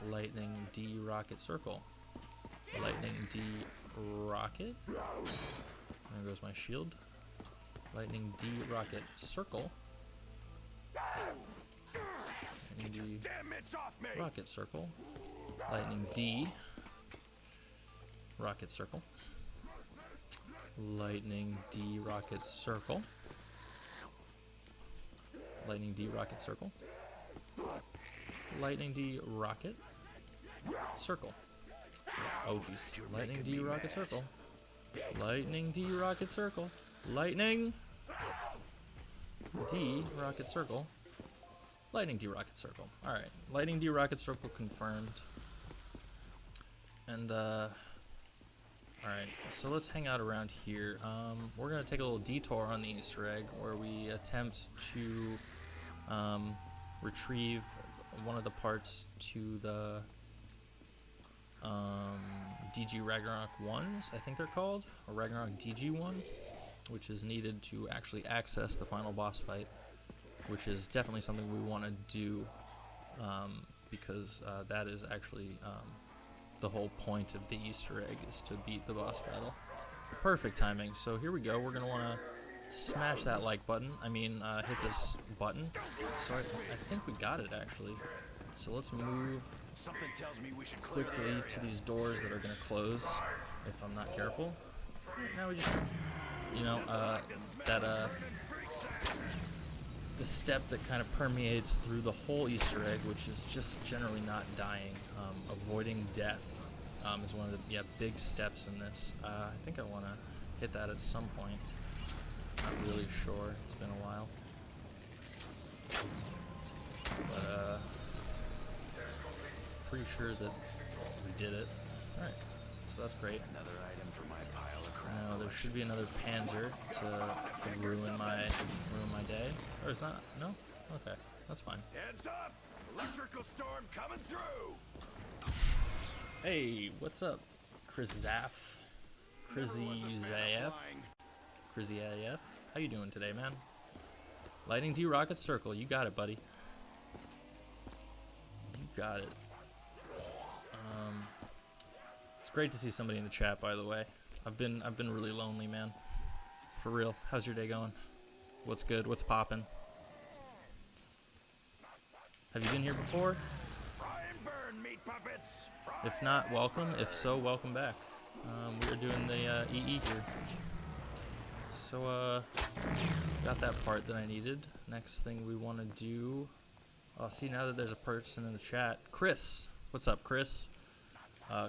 Lightning D Rocket Circle. Lightning D Rocket. There goes my shield. Lightning D Rocket Circle. Lightning D Rocket Circle. Lightning D Rocket Circle. Lightning D Rocket Circle. Lightning D Rocket Circle. Lightning D Rocket Circle. Oh jeez. Lightning D Rocket Circle. Lightning D Rocket Circle. Lightning D Rocket Circle. Lightning D Rocket Circle. Alright. Lightning D Rocket Circle confirmed. And alright, so let's hang out around here. We're gonna take a little detour on the Easter egg where we attempt to retrieve one of the parts to the DG Ragnarok 1s, I think they're called, or Ragnarok DG1, which is needed to actually access the final boss fight, which is definitely something we want to do because that is actually the whole point of the Easter egg, is to beat the boss battle. Perfect timing. So here we go. We're going to want to smash that like button. I mean, hit this button. So I think we got it, actually. So let's move Something tells me we should clear quickly to these doors that are going to close if I'm not careful. Now we just, you know, the step that kind of permeates through the whole Easter egg, which is just generally not dying. Avoiding death is one of the big steps in this. I think I want to hit that at some point. Not really sure. It's been a while. But pretty sure that we did it. Alright, so that's great. Another item for my pile of crap. Now there should be another Panzer to ruin my day. Or is that no? Okay, that's fine. Heads up! Electrical storm coming through! Hey, what's up, Chris Zaff? Crizzy Zaf? Crizzy AF? How you doing today, man? Lightning D Rocket Circle, you got it, buddy. You got it. It's great to see somebody in the chat, by the way. I've been really lonely, man. For real. How's your day going? What's good? What's poppin'? Have you been here before? Fry and burn, meat puppets! Fry If not, welcome. If so, welcome back. We are doing the EE here. So, got that part that I needed. Next thing we want to do... Oh, see, now that there's a person in the chat. Chris! What's up, Chris?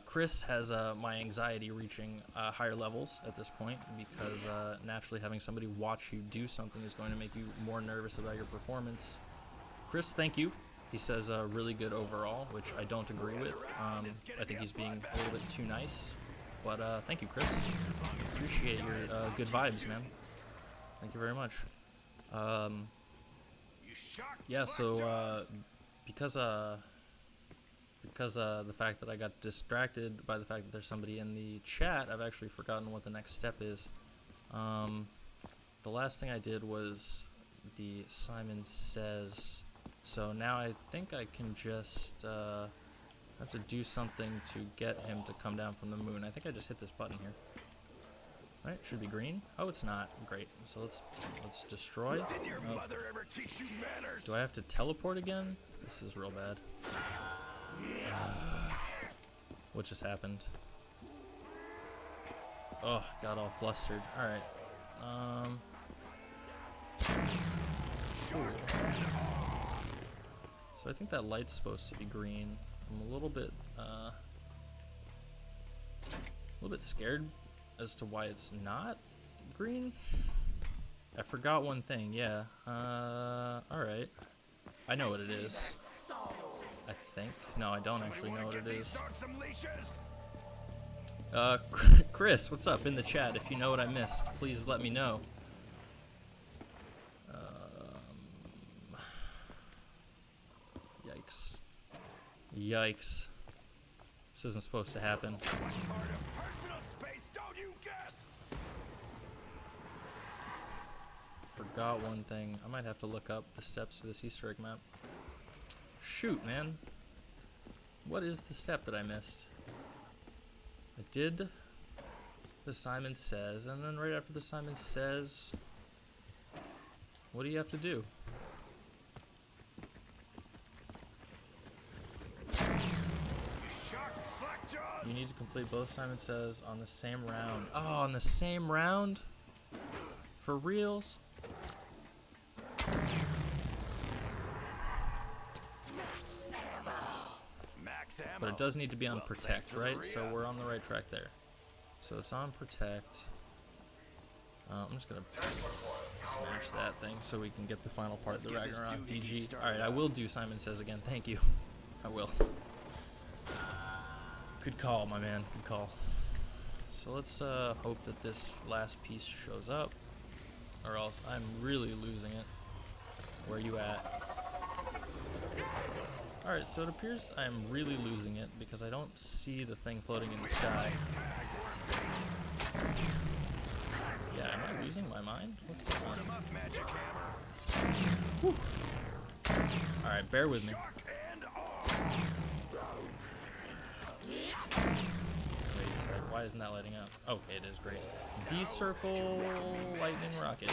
Chris has my anxiety reaching higher levels at this point, because naturally having somebody watch you do something is going to make you more nervous about your performance. Chris, thank you. He says really good overall, which I don't agree with. I think he's being a little bit too nice. But thank you, Chris. Appreciate your good vibes, man. Thank you very much. Yeah, so because the fact that I got distracted by the fact that there's somebody in the chat, I've actually forgotten what the next step is. The last thing I did was the Simon Says. So now I think I can just have to do something to get him to come down from the moon. I think I just hit this button here. Right, should be green. Oh, it's not. Great. So let's destroy. Didn't your Oh. mother ever teach you manners? Do I have to teleport again? This is real bad. What just happened? Oh, got all flustered. Alright. Cool. So I think that light's supposed to be green. I'm a little bit scared as to why it's not green. I forgot one thing, yeah. Alright. I know what it is. I think. No, I don't actually know what it is. Chris, what's up in the chat? If you know what I missed, please let me know. Yikes. Yikes. This isn't supposed to happen. Forgot one thing. I might have to look up the steps to this Easter egg map. Shoot, man. What is the step that I missed? I did the Simon Says, and then right after the Simon Says, what do you have to do? You need to complete both Simon Says on the same round. Oh, on the same round? For reals? But it does need to be on Protect, right? So we're on the right track there. So it's on Protect. I'm just gonna smash that thing so we can get the final part of the Ragnarok DG. Alright, I will do Simon Says again. Thank you. I will. Good call, my man. Good call. So let's hope that this last piece shows up, or else I'm really losing it. Where are you at? Alright, so it appears I'm really losing it because I don't see the thing floating in the sky. Yeah, am I losing my mind? What's going on? Alright, bear with me. Why isn't that lighting up? Okay, it is great. D-circle lightning rocket.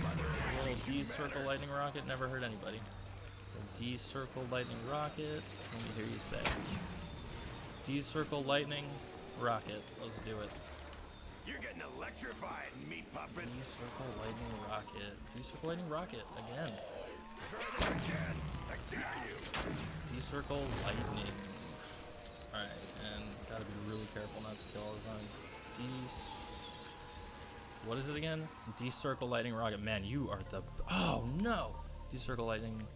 A little D-circle lightning rocket never hurt anybody. A D-circle lightning rocket. Let me hear you say. D-circle lightning rocket. Let's do it. You're getting electrified, meat puppets. D-circle lightning rocket. D-circle lightning rocket again. Try this again. I dare you. D-circle lightning. Alright, and gotta be really careful not to kill all the zombies. What is it again? D-circle lightning rocket. Man, you are the... Oh, no! D-circle lightning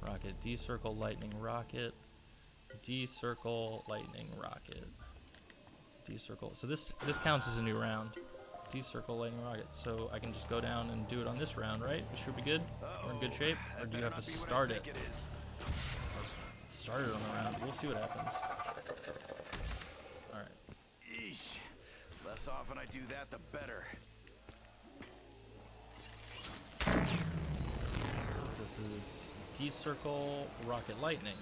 rocket. D-circle lightning rocket. D-circle lightning rocket. D-circle. So this counts as a new round. D-circle lightning rocket. So I can just go down and do it on this round, right? We should be good? We're in good shape? Or do you have to start it? Start it on the round. We'll see what happens. Alright. Eesh. Less often I do that, the better. This is D-circle rocket lightning.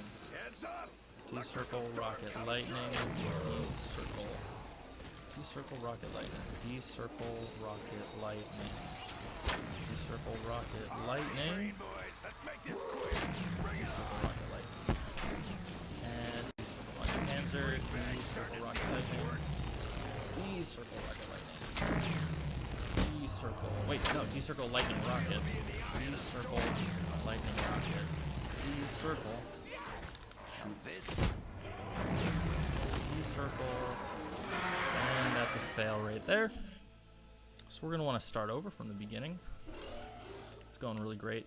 Heads up. D-circle rocket lightning. D-circle. D-circle rocket lightning. D-circle rocket lightning. D-circle rocket lightning. Boys, let's make this quick. D-circle rocket lightning. And D-circle rocket panzer. D-circle rocket lightning. D-circle rocket lightning. D-circle. Wait, no. D-circle lightning rocket. D-circle lightning rocket. D-circle. This. D-circle. And that's a fail right there. So we're going to want to start over from the beginning. It's going really great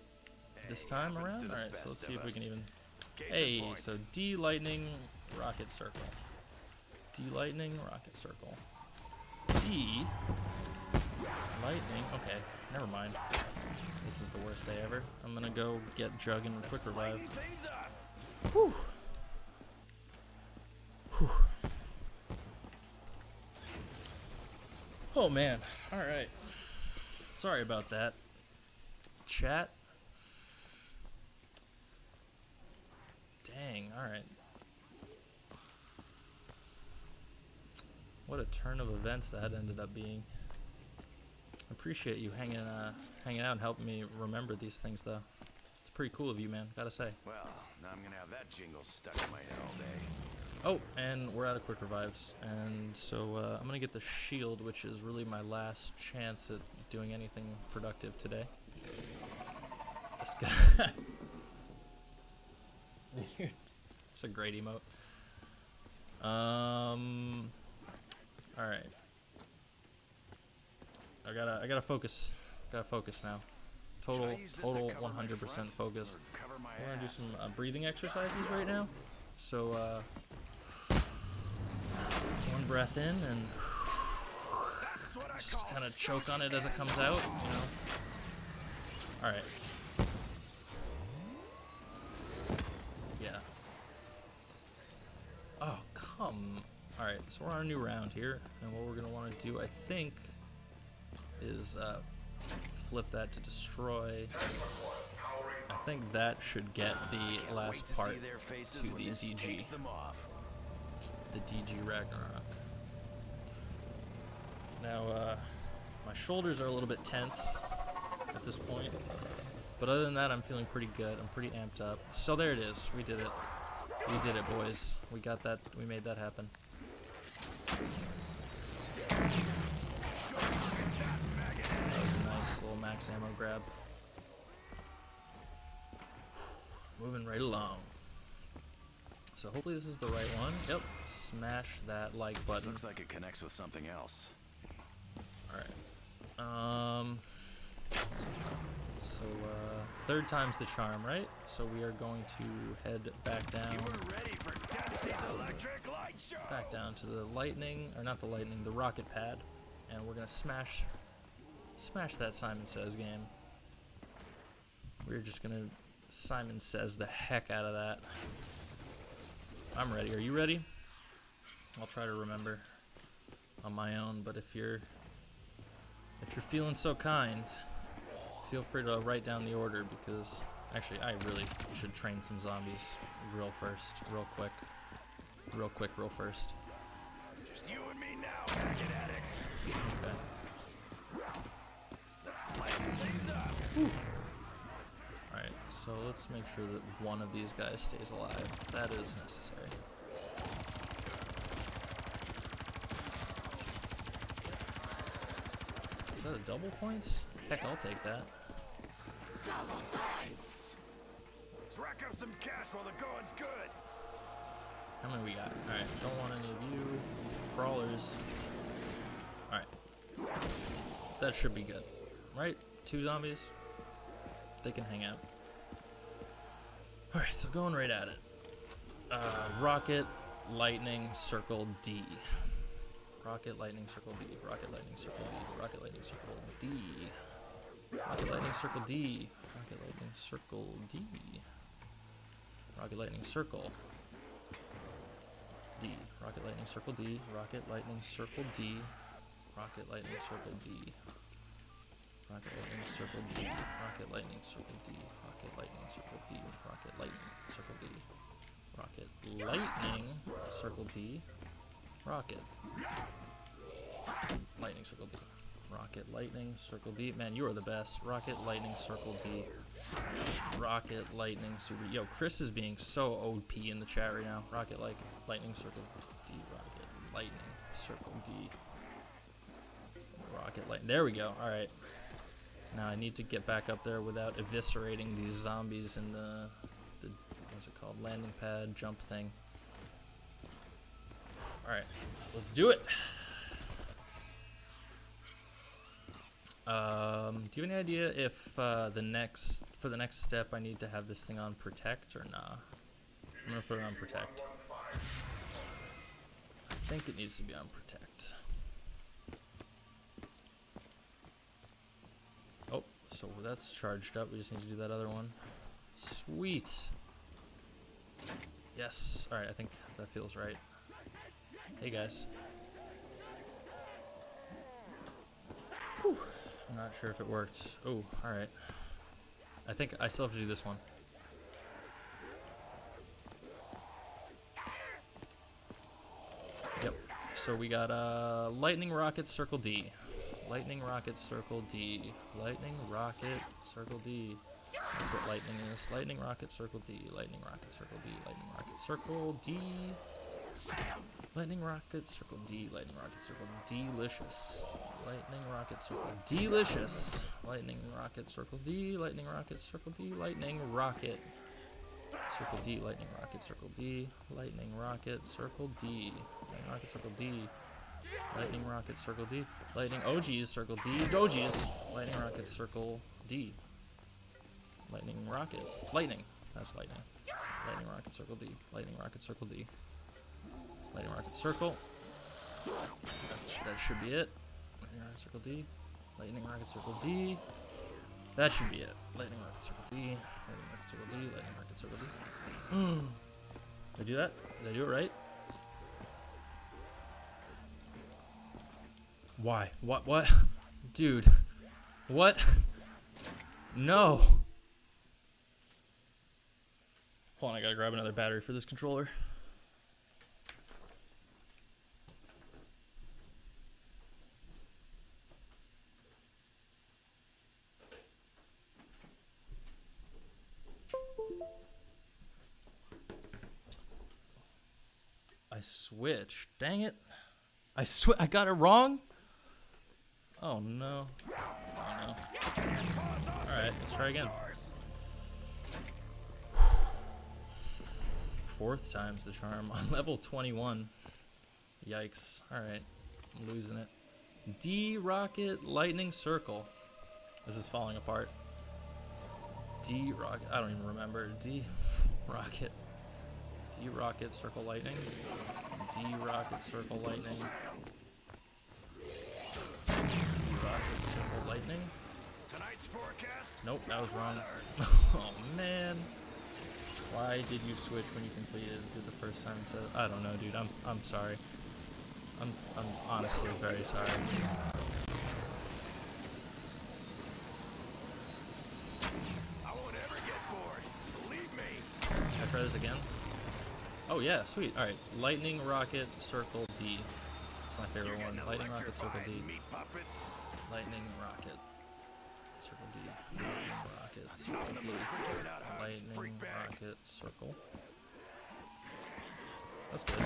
this time around. Alright, so let's see if we can even... Hey, so D lightning rocket circle. D lightning rocket circle. D lightning. Okay, never mind. This is the worst day ever. I'm going to go get Jug and quick revive. Whew. Whew. Oh man, alright. Sorry about that. Chat. Dang, alright. What a turn of events that ended up being. I appreciate you hanging out and helping me remember these things though. It's pretty cool of you, man, gotta say. Well, now I'm gonna have that jingle stuck in my head all day. Oh, and we're out of quick revives, and so I'm gonna get the shield, which is really my last chance at doing anything productive today. This guy. It's a great emote. All right. I gotta focus. Gotta focus now. Total 100% focus. We're gonna do some breathing exercises right now. So one breath in and just kind of choke on it as it comes out, you know. All right. Yeah. Oh, come. All right, so we're on a new round here, and what we're gonna want to do, I think, is flip that to destroy. I think that should get the last part to the DG. The DG Ragnarok. Now, my shoulders are a little bit tense at this point, but other than that, I'm feeling pretty good. I'm pretty amped up. So there it is. We did it. We did it, boys. We got that. We made that happen. That was a nice little max ammo grab. Moving right along. So hopefully this is the right one. Yep. Smash that like button. Looks like it connects with something else. Alright. So third time's the charm, right? So we are going to head back down. You were ready for Dempsey's electric light show. Back down to the lightning, or not the lightning, the rocket pad. And we're gonna smash that Simon Says game. We're just gonna Simon Says the heck out of that. I'm ready. Are you ready? I'll try to remember on my own, but if you're feeling so kind, feel free to write down the order, because actually I really should train some zombies real quick. real quick, real first. Just you and me now, packet addicts. Okay. Let's lighten things up. Alright, so let's make sure that one of these guys stays alive. That is necessary. Is that a double points? Heck, I'll take that. Double points. Let's rack up some cash while the going's good. How many we got? Alright, don't want any of you crawlers. Alright. That should be good. Right? 2 zombies. They can hang out. Alright, so going right at it. Rocket, lightning, circle, D. Rocket, lightning, circle, D. Rocket, lightning, circle, D. Rocket, lightning, circle, D. Rocket, lightning, circle, D. Rocket, lightning, circle, D. Rocket, lightning, circle. D. Rocket, lightning, circle, D. Rocket, lightning, circle, D. Rocket, lightning, circle, D. Rocket, lightning, circle, D. Rocket, lightning, circle, D. Rocket, lightning, circle, D. Rocket, lightning, circle, D. Rocket, lightning, circle, D. Rocket. Lightning, circle, D. Rocket, lightning, circle, D. Man, you are the best. Rocket, lightning, circle, D. Rocket, lightning, super. Yo, Chris is being so OP in the chat right now. Rocket, lightning, circle, D. Rocket, lightning, circle, D. Rocket, lightning. There we go. All right. Now I need to get back up there without eviscerating these zombies in the what's it called? Landing pad jump thing. All right, let's do it. Do you have any idea if for the next step I need to have this thing on protect or nah? I'm gonna put it on protect. I think it needs to be on protect. Oh, so that's charged up. We just need to do that other one. Sweet. Yes. All right, I think that feels right. Hey guys. Whew. I'm not sure if it worked. Oh, alright. I think I still have to do this one. Yep. So we got lightning rocket circle D. Lightning rocket circle D. Lightning rocket circle D. That's what lightning is. Lightning rocket circle D. Lightning rocket circle D. Lightning rocket circle D. Lightning rocket circle D. Lightning rocket circle delicious. Lightning rocket circle delicious. Lightning rocket circle D. Lightning rocket circle D. Lightning rocket circle D. Lightning rocket circle D. Lightning rocket circle D. Lightning rocket circle D. Lightning rocket circle D. Lightning OGs circle D. Dojis. Lightning rocket circle D. Lightning rocket. Lightning. That's lightning. Lightning rocket circle D. Lightning rocket circle D. Lightning rocket circle. That should be it. Lightning rocket circle D. Lightning rocket circle D. That should be it. Lightning rocket circle D. Lightning rocket circle D. Lightning rocket circle D. Did I do that? Did I do it right? Why? What? Dude. What? No. Hold on, I gotta grab another battery for this controller. I switched. Dang it. I got it wrong? Oh no. Oh no. Alright, let's try again. 4th time's the charm on level 21. Yikes. Alright. I'm losing it. D rocket lightning circle. This is falling apart. D rocket. I don't even remember. D rocket. D rocket circle lightning. D rocket circle lightning. D rocket circle lightning. Tonight's forecast. Nope, that was wrong. Oh man. Why did you switch when you completed it the first time? So I don't know, dude. I'm sorry. I'm honestly very sorry. I won't ever get bored. Believe me. Can I try this again? Oh yeah, sweet. All right, lightning rocket circle D. That's my favorite one. Lightning rocket circle D. Meat puppets. Lightning rocket circle D. Lightning rocket circle D. Lightning rocket circle. That's good.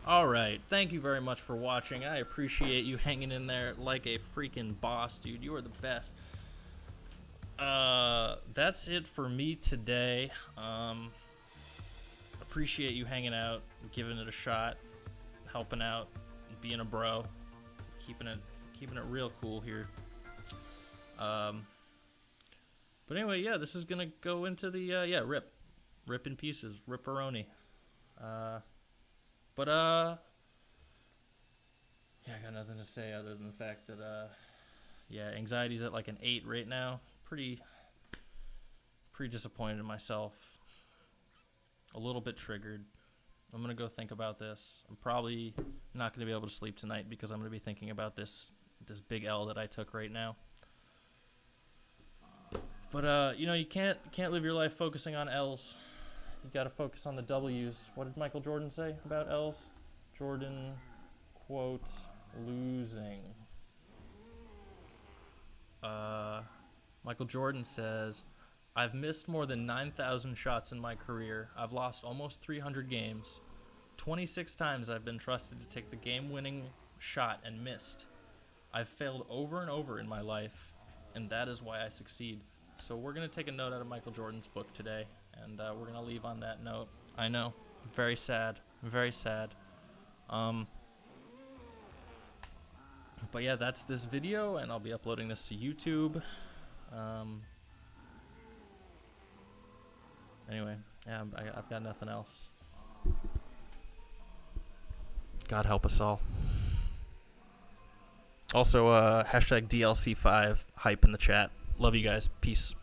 All right, thank you very much for watching. I appreciate you hanging in there like a freaking boss, dude. You are the best. That's it for me today. Appreciate you hanging out, giving it a shot, helping out, being a bro, keeping it real cool here. But anyway, yeah, this is gonna go into the rip in pieces, ripperoni. Yeah, I got nothing to say other than the fact that anxiety's at like an 8 right now. Pretty disappointed in myself. A little bit triggered. I'm gonna go think about this. I'm probably not gonna be able to sleep tonight because I'm gonna be thinking about this big L that I took right now. But you know, you can't live your life focusing on L's. You gotta focus on the W's. What did Michael Jordan say about L's? Jordan, quote, losing. Michael Jordan says, I've missed more than 9,000 shots in my career. I've lost almost 300 games. 26 times I've been trusted to take the game-winning shot and missed. I've failed over and over in my life, and that is why I succeed. So we're going to take a note out of Michael Jordan's book today, and we're going to leave on that note. I know, very sad, very sad. But yeah, that's this video, and I'll be uploading this to YouTube. Anyway, yeah, I've got nothing else. God help us all. Also, hashtag DLC5 hype in the chat. Love you guys. Peace.